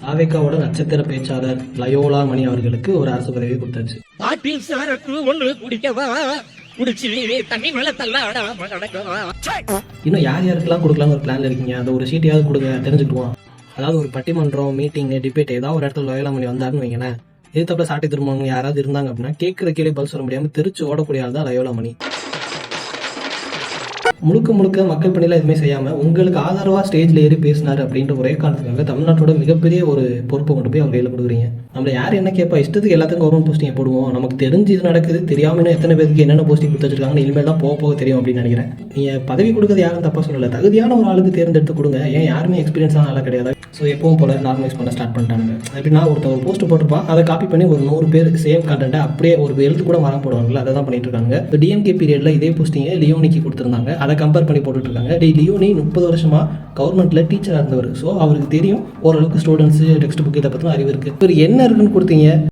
தாவேக்காவோட நட்சத்திர பேச்சாளர் லயோலா மணி அவர்களுக்கு ஒரு அரசு பதவி கொடுத்தாச்சு. பாட்டில் சாரத்து ஒன்று குடிக்கவா குடிச்சு தண்ணி மேல தள்ளாடா. இன்னும் யார் யாருக்கெல்லாம் கொடுக்கலாம்னு ஒரு பிளான்ல இருக்கீங்க? அதை ஒரு சீட்டையாவது கொடுங்க, தெரிஞ்சுக்குவோம். அதாவது ஒரு பட்டிமன்றம், மீட்டிங், டிபேட் ஏதாவது ஒரு இடத்துல லயோலா மணி வந்தாருன்னு வைங்களேன், எதிர்த்தப்ப சாட்டை திரும்பணும் யாராவது இருந்தாங்க அப்படின்னா கேட்குற கேள்வி பதில் சொல்ல முடியாமல் திருச்சி ஓடக்கூடிய ஆள் தான் லயோலா மணி. முழுக்க முழுக்க மக்கள் பணியில் எதுவுமே செய்யாமல் உங்களுக்கு ஆதரவாக ஸ்டேஜில் ஏறி பேசினார் அப்படின்ற ஒரே காரணத்துக்காக தமிழ்நாட்டோட மிகப்பெரிய ஒரு பொறுப்பை கொண்டு போய் அவர் கையில் கொடுக்குறீங்க. நம்மளை யார் என்ன கேட்பா, இஷ்டத்துக்கு எல்லாத்துக்கும் கவர்மெண்ட் போஸ்டிங் போடுவோம், நமக்கு தெரிஞ்சு இது நடக்குது, தெரியாமல் இன்னும் எத்தனை பேருக்கு என்னென்ன போஸ்டிங் கொடுத்து வச்சிருக்காங்கன்னு இனிமேல் தான் போக போக தெரியும் அப்படின்னு நினைக்கிறேன். நீங்கள் பதவி கொடுக்குறது யாரும் தப்பாக சொல்லலை, தகுதியான ஒரு ஆளுக்கு தேர்ந்தெடுத்து கொடுங்க. ஏன் யாருமே எக்ஸ்பீரியன்ஸான ஆளாக கிடையாது. ஸோ எப்பவும் போல நார்மலைஸ் பண்ண ஸ்டார்ட் பண்ணிட்டாங்க. எப்படின்னா ஒருத்தர் ஒரு போஸ்ட் போட்டிருப்பா, அதை காப்பி பண்ணி ஒரு 100 பேர் சேம் கண்டென்ட்டை அப்படியே ஒரு எழுத்து கூட மரம் போடுவாங்கல்ல, அதை தான் பண்ணிட்டு இருக்காங்க. இப்போ டிஎம்கே பீரியடில் இதே போஸ்டிங்கை லியோனிக்கு கொடுத்துருந்தாங்க, அதை கம்பேர் பண்ணி போட்டுட்டு இருக்காங்க. லியோனி 30 வருஷமா கவர்மெண்ட்ல டீச்சராக இருந்தவர். ஸோ அவருக்கு தெரியும் ஓரளவுக்கு ஸ்டூடெண்ட்ஸ் டெக்ஸ்ட் புக் இதை பற்றின அறிவு இருக்குது. இவர் என்ன இருக்குன்னு கொடுத்தீங்க?